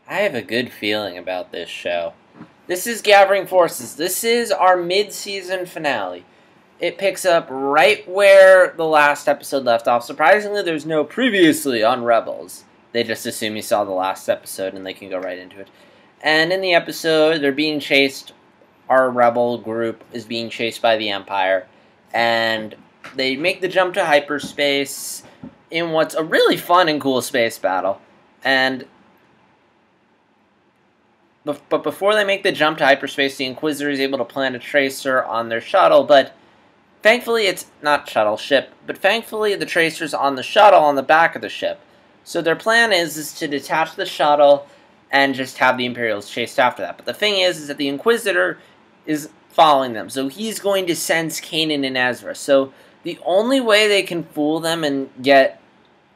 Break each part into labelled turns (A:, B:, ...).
A: I have a good feeling about this show. This is Gathering Forces. This is our mid-season finale. It picks up right where the last episode left off. Surprisingly, there's no previously on Rebels. They just assume you saw the last episode and they can go right into it. And in the episode, they're being chased. Our Rebel group is being chased by the Empire. And they make the jump to hyperspace in what's a really fun and cool space battle. But before they make the jump to hyperspace, the Inquisitor is able to plant a tracer on their shuttle, but thankfully it's not shuttle, ship, but thankfully the tracer's on the shuttle on the back of the ship. So their plan is to detach the shuttle and just have the Imperials chased after that. But the thing is that the Inquisitor is following them, so he's going to sense Kanan and Ezra. So the only way they can fool them and get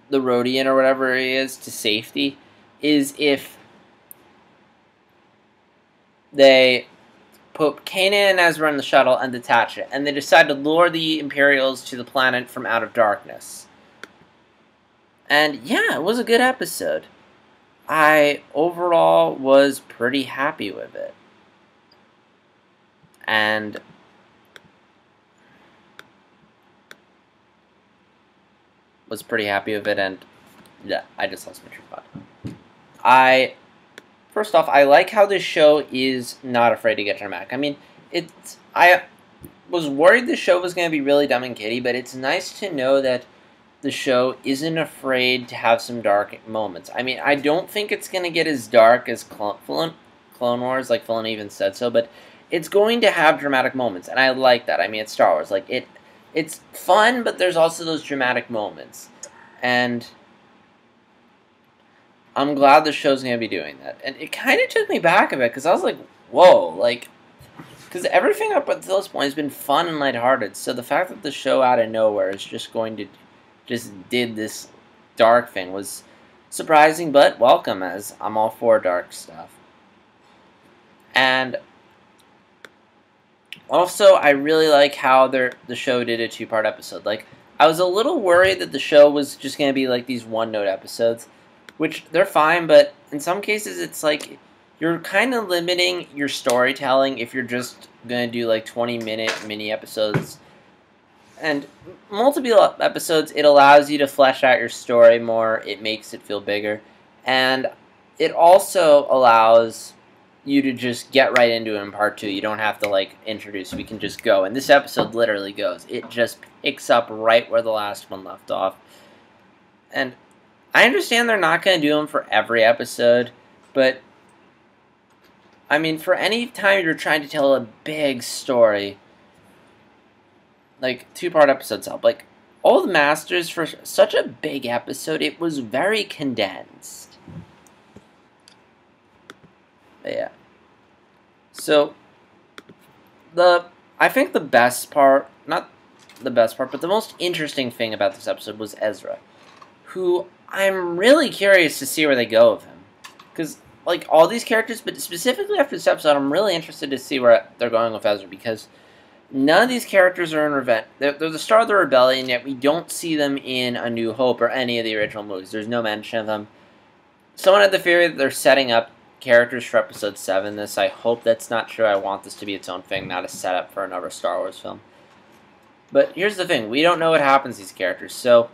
A: the Rodian or whatever he is to safety is if they put Kanan and Ezra in the shuttle and detach it. And they decide to lure the Imperials to the planet from out of darkness. And yeah, it was a good episode. I overall was pretty happy with it. And yeah, I just lost my train of thought. First off, I like how this show is not afraid to get dramatic. I mean, I was worried the show was going to be really dumb and kiddie, but it's nice to know that the show isn't afraid to have some dark moments. I mean, I don't think it's going to get as dark as Clone Wars, like Filoni even said so, but it's going to have dramatic moments, and I like that. I mean, it's Star Wars. Like, it's fun, but there's also those dramatic moments. And I'm glad the show's going to be doing that. And it kind of took me back a bit, because I was like, whoa, like, because everything up until this point has been fun and lighthearted, so the fact that the show out of nowhere is just did this dark thing was surprising, but welcome, as I'm all for dark stuff. And also, I really like how the show did a two-part episode. Like, I was a little worried that the show was just going to be like these one-note episodes, which they're fine, but in some cases it's like you're kind of limiting your storytelling if you're just going to do like 20-minute mini episodes. And multiple episodes, it allows you to flesh out your story more, it makes it feel bigger, and it also allows you to just get right into it in part 2. You don't have to like introduce, we can just go. And this episode literally goes. It just picks up right where the last one left off. And I understand they're not going to do them for every episode, but I mean, for any time you're trying to tell a big story, like, two-part episodes help. Like, all the Masters, for such a big episode, it was very condensed. But yeah. So, I think the best part, not the best part, but the most interesting thing about this episode was Ezra, who I'm really curious to see where they go with him. Because, like, all these characters, but specifically after this episode, I'm really interested to see where they're going with Ezra, because none of these characters are in Revenge. They're the start of the rebellion, yet we don't see them in A New Hope or any of the original movies. There's no mention of them. Someone had the theory that they're setting up characters for Episode 7. I hope that's not true. I want this to be its own thing, not a setup for another Star Wars film. But here's the thing. We don't know what happens to these characters, so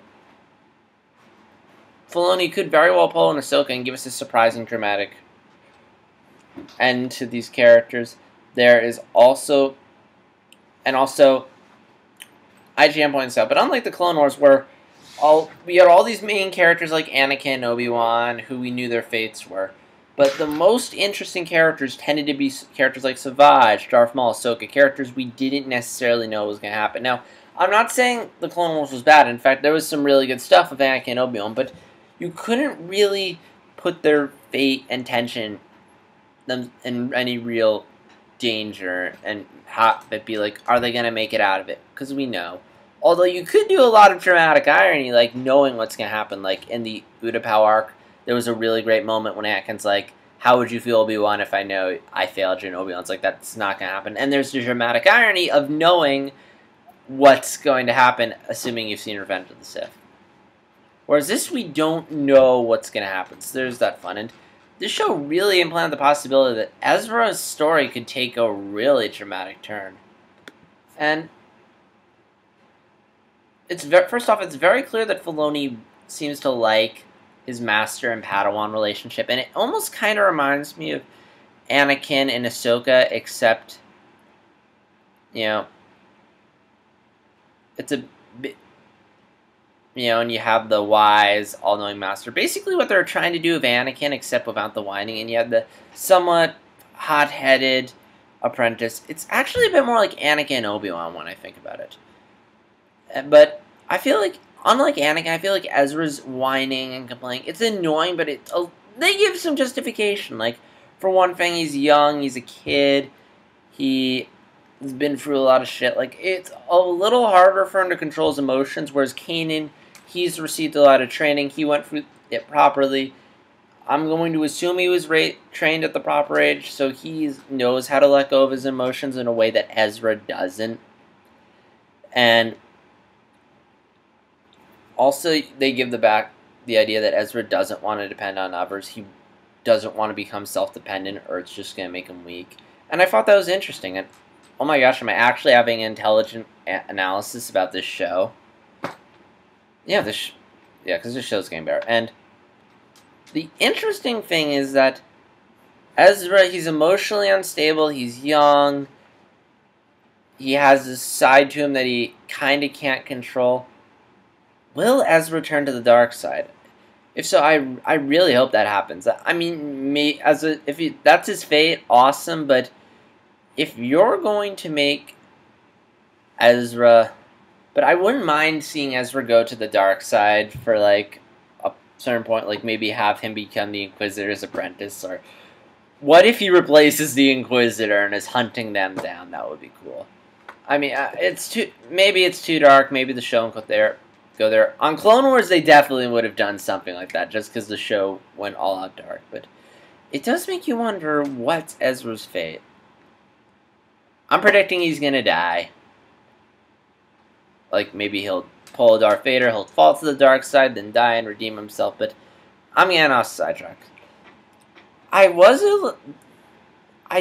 A: Filoni could very well pull in Ahsoka and give us a surprising dramatic end to these characters. There is also... And also, IGN points out, but unlike the Clone Wars, where we had all these main characters like Anakin and Obi-Wan, who we knew their fates were, but the most interesting characters tended to be characters like Savage, Darth Maul, Ahsoka, characters we didn't necessarily know was going to happen. Now, I'm not saying the Clone Wars was bad. In fact, there was some really good stuff with Anakin and Obi-Wan, but you couldn't really put their fate and tension in any real danger and have it be like, are they going to make it out of it? Because we know. Although you could do a lot of dramatic irony, like knowing what's going to happen. Like in the Utapau arc, there was a really great moment when Anakin's like, how would you feel, Obi-Wan, if I know I failed you? And Obi-Wan's like, that's not going to happen. And there's the dramatic irony of knowing what's going to happen, assuming you've seen Revenge of the Sith. Whereas this, we don't know what's going to happen. So there's that fun. And this show really implanted the possibility that Ezra's story could take a really dramatic turn. And first off, it's very clear that Filoni seems to like his master and Padawan relationship, and it almost kind of reminds me of Anakin and Ahsoka, except, you know, it's a bit, and you have the wise, all-knowing master. Basically what they're trying to do with Anakin, except without the whining, and you have the somewhat hot-headed apprentice. It's actually a bit more like Anakin and Obi-Wan when I think about it. But I feel like, unlike Anakin, I feel like Ezra's whining and complaining. It's annoying, but they give some justification. Like, for one thing, he's young, he's a kid, he's been through a lot of shit. Like, it's a little harder for him to control his emotions, whereas Kanan, he's received a lot of training, he went through it properly. I'm going to assume he was trained at the proper age, so he knows how to let go of his emotions in a way that Ezra doesn't. And also, they give the idea that Ezra doesn't want to depend on others. He doesn't want to become self-dependent, or it's just going to make him weak. And I thought that was interesting. And oh my gosh, am I actually having an intelligent analysis about this show? Yeah, because this show's getting better. And the interesting thing is that Ezra, he's emotionally unstable, he's young, he has this side to him that he kind of can't control. Will Ezra turn to the dark side? If so, I really hope that happens. I mean, if that's his fate, awesome. But if you're going to make Ezra, but I wouldn't mind seeing Ezra go to the dark side for like a certain point, like maybe have him become the Inquisitor's apprentice, or what if he replaces the Inquisitor and is hunting them down? That would be cool. I mean, maybe it's too dark. Maybe the show won't go there. On Clone Wars, they definitely would have done something like that, just because the show went all out dark. But it does make you wonder, what's Ezra's fate? I'm predicting he's gonna die. Like, maybe he'll pull a Darth Vader, he'll fall to the dark side, then die and redeem himself. But I'm getting off sidetrack. I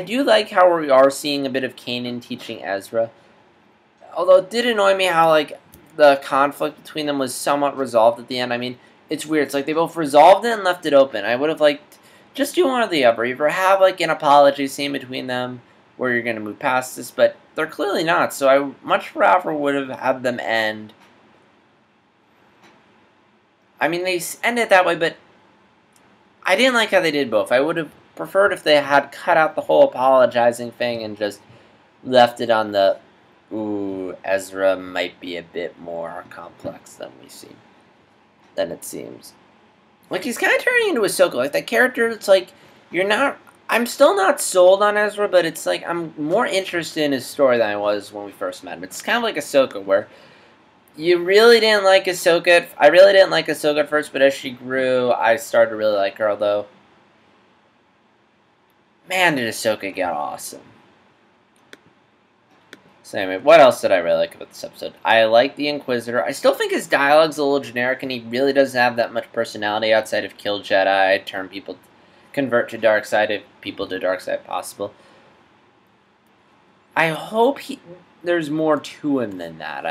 A: do like how we are seeing a bit of Kanan teaching Ezra. Although it did annoy me how, like, the conflict between them was somewhat resolved at the end. I mean, it's weird. It's like they both resolved it and left it open. I would have liked, just do one or the other. Either have, like, an apology scene between them where you're going to move past this, but they're clearly not. So I much rather would have had them end. I mean, they ended it that way, but I didn't like how they did both. I would have preferred if they had cut out the whole apologizing thing and just left it on the, ooh, Ezra might be a bit more complex than it seems. Like, he's kind of turning into Ahsoka. Like, that character, it's like, I'm still not sold on Ezra, but it's like, I'm more interested in his story than I was when we first met him. It's kind of like Ahsoka, where you really didn't like Ahsoka. I really didn't like Ahsoka at first, but as she grew, I started to really like her, although, man, did Ahsoka get awesome. So anyway, what else did I really like about this episode? I like the Inquisitor. I still think his dialogue's a little generic, and he really doesn't have that much personality outside of kill Jedi, turn people, convert to dark side, if people to dark side possible. I hope there's more to him than that.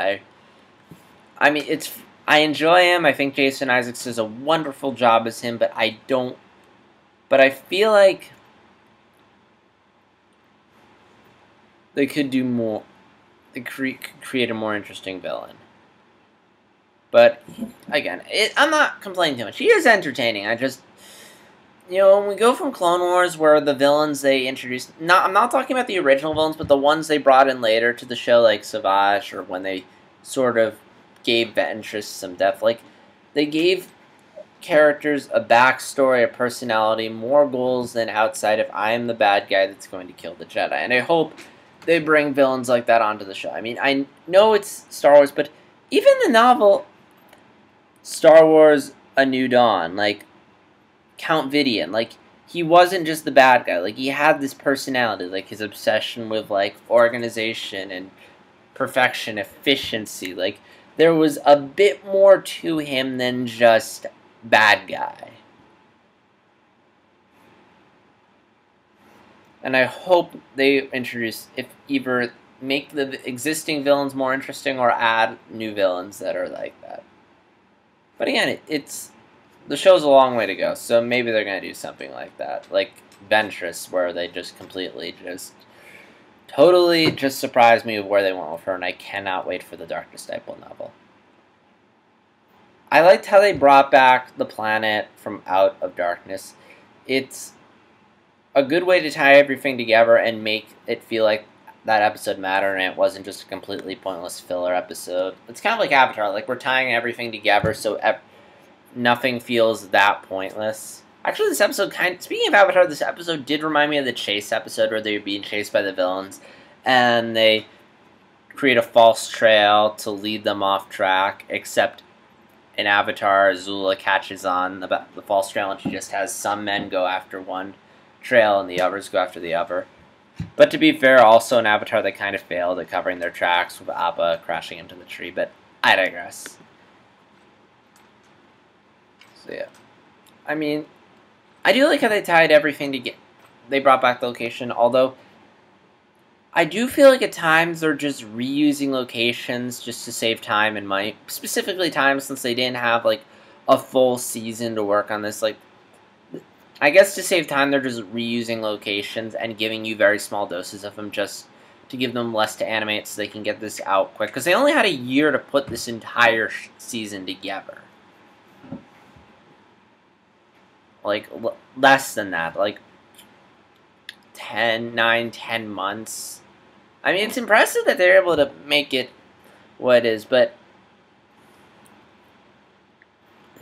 A: I mean, I enjoy him. I think Jason Isaacs does a wonderful job as him, but I feel like they could do more. They create a more interesting villain. But, again, I'm not complaining too much. He is entertaining. I just, when we go from Clone Wars, where the villains they introduced, I'm not talking about the original villains, but the ones they brought in later to the show, like Savage, or when they sort of gave Ventress some depth. Like, they gave characters a backstory, a personality, more goals than outside of I am the bad guy that's going to kill the Jedi. And I hope they bring villains like that onto the show. I mean, I know it's Star Wars, but even the novel Star Wars A New Dawn, like, Count Vidian, like, he wasn't just the bad guy. Like, he had this personality, like, his obsession with, like, organization and perfection, efficiency. Like, there was a bit more to him than just bad guy. And I hope they introduce, if either make the existing villains more interesting or add new villains that are like that. But again, it's the show's a long way to go, so maybe they're going to do something like that. Like Ventress, where they just completely totally just surprised me with where they went with her, and I cannot wait for the Dark Disciple novel. I liked how they brought back the planet from Out of Darkness. It's a good way to tie everything together and make it feel like that episode mattered and it wasn't just a completely pointless filler episode. It's kind of like Avatar, like we're tying everything together so nothing feels that pointless. Actually, this episode speaking of Avatar, this episode did remind me of the chase episode where they were being chased by the villains and they create a false trail to lead them off track, except in Avatar, Azula catches on the false trail and she just has some men go after one trail and the others go after the other. But to be fair, also in Avatar they kind of failed at covering their tracks with Appa crashing into the tree, but I digress. So yeah. I mean, I do like how they tied everything together. They brought back the location, although I do feel like at times they're just reusing locations just to save time and money. Specifically time, since they didn't have like a full season to work on this. Like, I guess to save time, they're just reusing locations and giving you very small doses of them just to give them less to animate so they can get this out quick. Because they only had a year to put this entire season together. Like, less than that. Like, 9, 10 months. I mean, it's impressive that they're able to make it what it is, but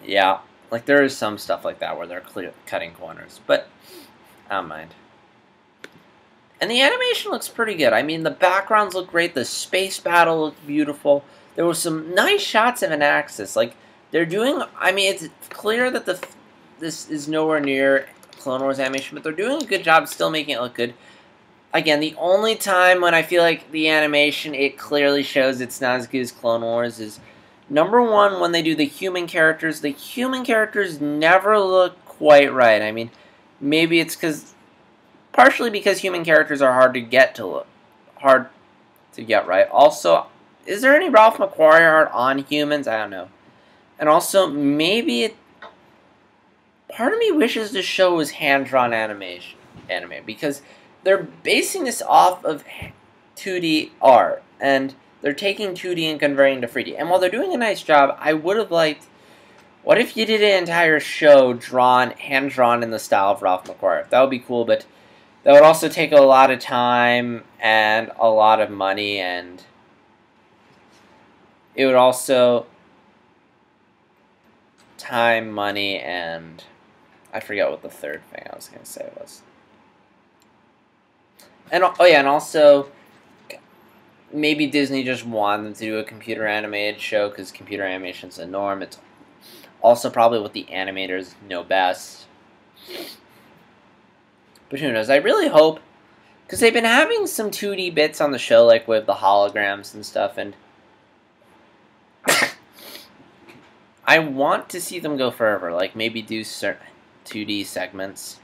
A: yeah. Like, there is some stuff like that where they're cutting corners, but I don't mind. And the animation looks pretty good. I mean, the backgrounds look great. The space battle looked beautiful. There were some nice shots of an Axis. Like, they're doing... I mean, it's clear that this is nowhere near Clone Wars animation, but they're doing a good job still making it look good. Again, the only time when I feel like the animation, it clearly shows it's not as good as Clone Wars is... Number one, when they do the human characters never look quite right. I mean, maybe it's partially because human characters are hard to get right. Also, is there any Ralph McQuarrie art on humans? I don't know. And also, maybe part of me wishes the show was hand-drawn anime, because they're basing this off of 2D art, and they're taking 2D and converting to 3D. And while they're doing a nice job, I would have liked... What if you did an entire show hand-drawn in the style of Ralph McQuarrie? That would be cool, but that would also take a lot of time and a lot of money, and it would also... time, money, and... I forget what the third thing I was going to say was. And, oh yeah, and also... Maybe Disney just wanted them to do a computer animated show because computer animation's a norm. It's also probably what the animators know best. But who knows? I really hope, because they've been having some 2D bits on the show, like with the holograms and stuff, and I want to see them go further. Like maybe do certain 2D segments.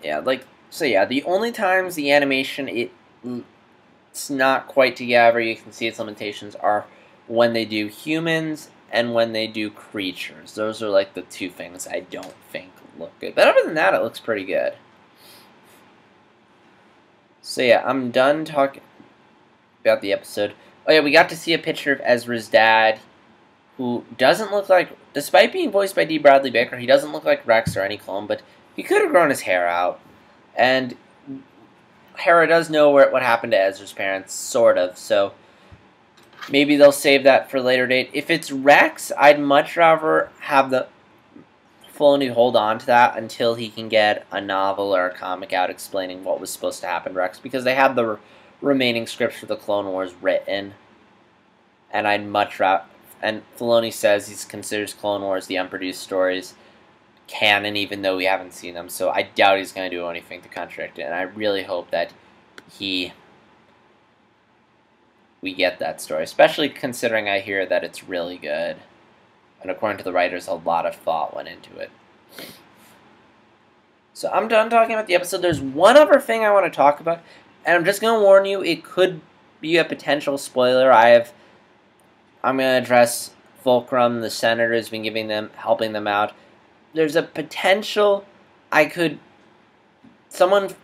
A: Yeah, like. So yeah, the only times the animation it's not quite together, you can see its limitations, are when they do humans and when they do creatures. Those are like the two things I don't think look good. But other than that, it looks pretty good. So yeah, I'm done talking about the episode. Oh yeah, we got to see a picture of Ezra's dad, who doesn't look like, despite being voiced by D. Bradley Baker, he doesn't look like Rex or any clone, but he could have grown his hair out. And Hera does know what happened to Ezra's parents, sort of, so maybe they'll save that for a later date. If it's Rex, I'd much rather have the Filoni hold on to that until he can get a novel or a comic out explaining what was supposed to happen to Rex, because they have the remaining scripts for the Clone Wars written, and I'd much rather... And Filoni says he considers Clone Wars the unproduced stories canon, even though we haven't seen them, so I doubt he's going to do anything to contradict it, and I really hope that we get that story, especially considering I hear that it's really good, and according to the writers, a lot of thought went into it. So I'm done talking about the episode. There's one other thing I want to talk about, and I'm just going to warn you, it could be a potential spoiler. I'm going to address Fulcrum. The senator has been helping them out. There's a potential someone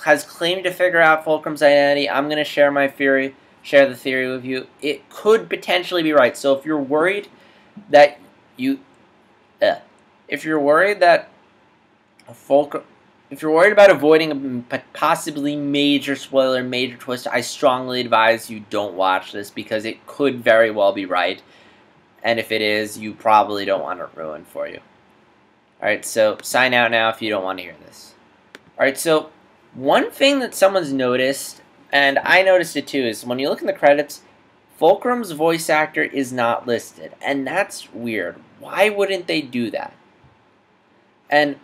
A: has claimed to figure out Fulcrum's identity. I'm going to share the theory with you. It could potentially be right. So if you're worried that if you're worried that Fulcrum, if you're worried about avoiding a possibly major spoiler, major twist, I strongly advise you don't watch this because it could very well be right. And if it is, you probably don't want it ruined for you. Alright, so sign out now if you don't want to hear this. Alright, so one thing that someone's noticed, and I noticed it too, is when you look in the credits, Fulcrum's voice actor is not listed. And that's weird. Why wouldn't they do that? And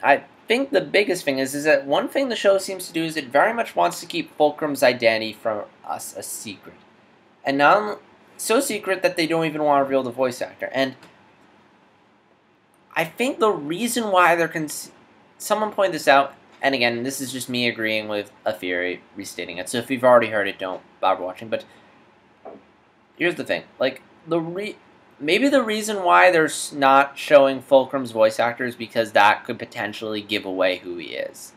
A: I think the biggest thing is that one thing the show seems to do is it very much wants to keep Fulcrum's identity from us a secret. And not so secret that they don't even want to reveal the voice actor. And I think the reason why someone pointed this out, and again, this is just me agreeing with a theory, restating it. So if you've already heard it, don't bother watching. But here's the thing: like maybe the reason why they're not showing Fulcrum's voice actor is because that could potentially give away who he is.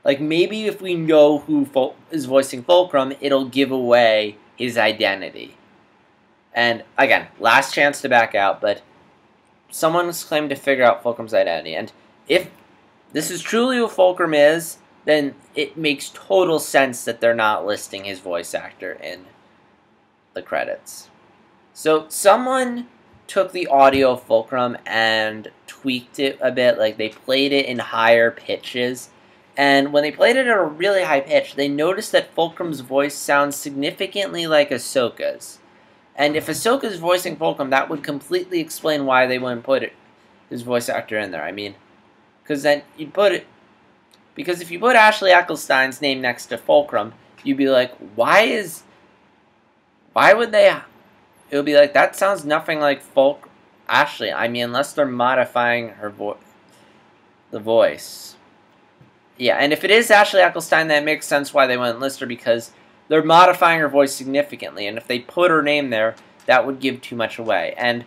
A: Like maybe if we know who is voicing Fulcrum, it'll give away his identity. And again, last chance to back out, but someone's claimed to figure out Fulcrum's identity. And if this is truly who Fulcrum is, then it makes total sense that they're not listing his voice actor in the credits. So someone took the audio of Fulcrum and tweaked it a bit. Like they played it in higher pitches. And when they played it at a really high pitch, they noticed that Fulcrum's voice sounds significantly like Ahsoka's. And if Ahsoka's voicing Fulcrum, that would completely explain why they wouldn't put his voice actor in there. I mean, because then because if you put Ashley Ecclestein's name next to Fulcrum, you'd be like, why would they? It would be like, that sounds nothing like Ashley. I mean, unless they're modifying the voice. Yeah, and if it is Ashley Ecclestein, that makes sense why they wouldn't list her, because they're modifying her voice significantly, and if they put her name there, that would give too much away. And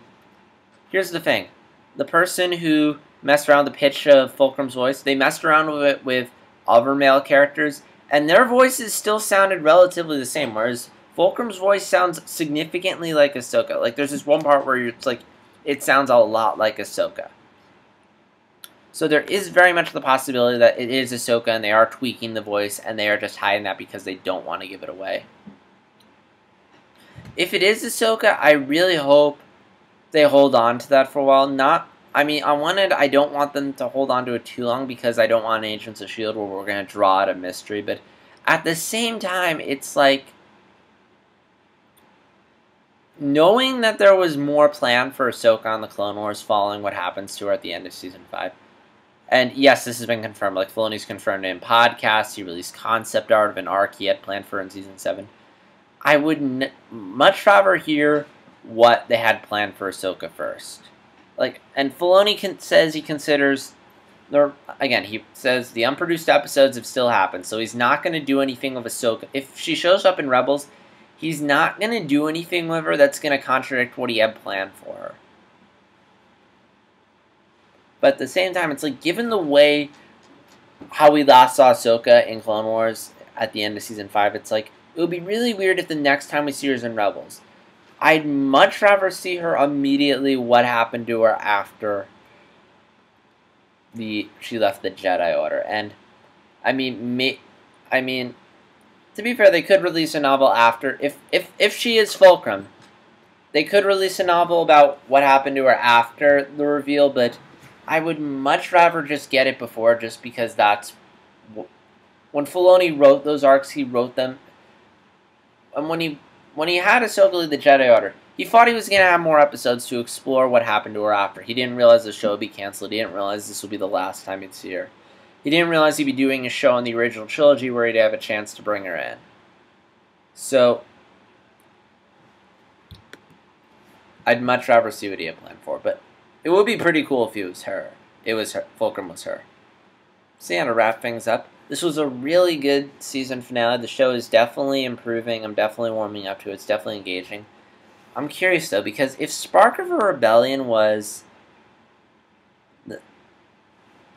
A: here's the thing. The person who messed around with the pitch of Fulcrum's voice, they messed around with it with other male characters, and their voices still sounded relatively the same, whereas Fulcrum's voice sounds significantly like Ahsoka. Like, there's this one part where it's like, it sounds a lot like Ahsoka. So there is very much the possibility that it is Ahsoka and they are tweaking the voice and they are just hiding that because they don't want to give it away. If it is Ahsoka, I really hope they hold on to that for a while. I don't want them to hold on to it too long because I don't want Agents of S.H.I.E.L.D. where we're going to draw out a mystery. But at the same time, it's like, knowing that there was more planned for Ahsoka on the Clone Wars following what happens to her at the end of Season 5. And yes, this has been confirmed. Like, Filoni's confirmed it in podcasts. He released concept art of an arc he had planned for in Season 7. I would much rather hear what they had planned for Ahsoka first. Like, and Filoni says he considers... he says the unproduced episodes have still happened, so he's not going to do anything with Ahsoka. If she shows up in Rebels, he's not going to do anything with her that's going to contradict what he had planned for her. But at the same time, it's like, given the way how we last saw Ahsoka in Clone Wars at the end of Season 5, it's like, it would be really weird if the next time we see her is in Rebels. I'd much rather see her immediately what happened to her after she left the Jedi Order. And, to be fair, they could release a novel after, if she is Fulcrum, they could release a novel about what happened to her after the reveal, but I would much rather just get it before, just because that's... When Filoni wrote those arcs, he wrote them... And when he had Ahsoka lead the Jedi Order, he thought he was going to have more episodes to explore what happened to her after. He didn't realize the show would be canceled. He didn't realize this would be the last time he'd see her. He didn't realize he'd be doing a show in the original trilogy where he'd have a chance to bring her in. So, I'd much rather see what he had planned for, but it would be pretty cool if it was her. it was her. Fulcrum was her. So yeah, to wrap things up, this was a really good season finale. The show is definitely improving. I'm definitely warming up to it. It's definitely engaging. I'm curious though, because if Spark of a Rebellion was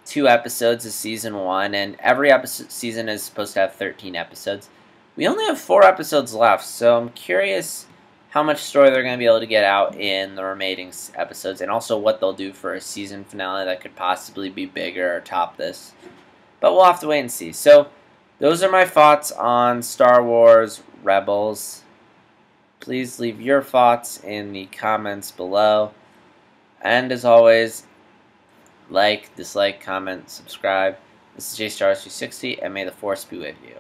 A: 2 episodes of season 1, and every season is supposed to have 13 episodes, we only have 4 episodes left, so I'm curious how much story they're going to be able to get out in the remaining episodes, and also what they'll do for a season finale that could possibly be bigger or top this. But we'll have to wait and see. So, those are my thoughts on Star Wars Rebels. Please leave your thoughts in the comments below. And as always, like, dislike, comment, subscribe. This is JStar360, and may the Force be with you.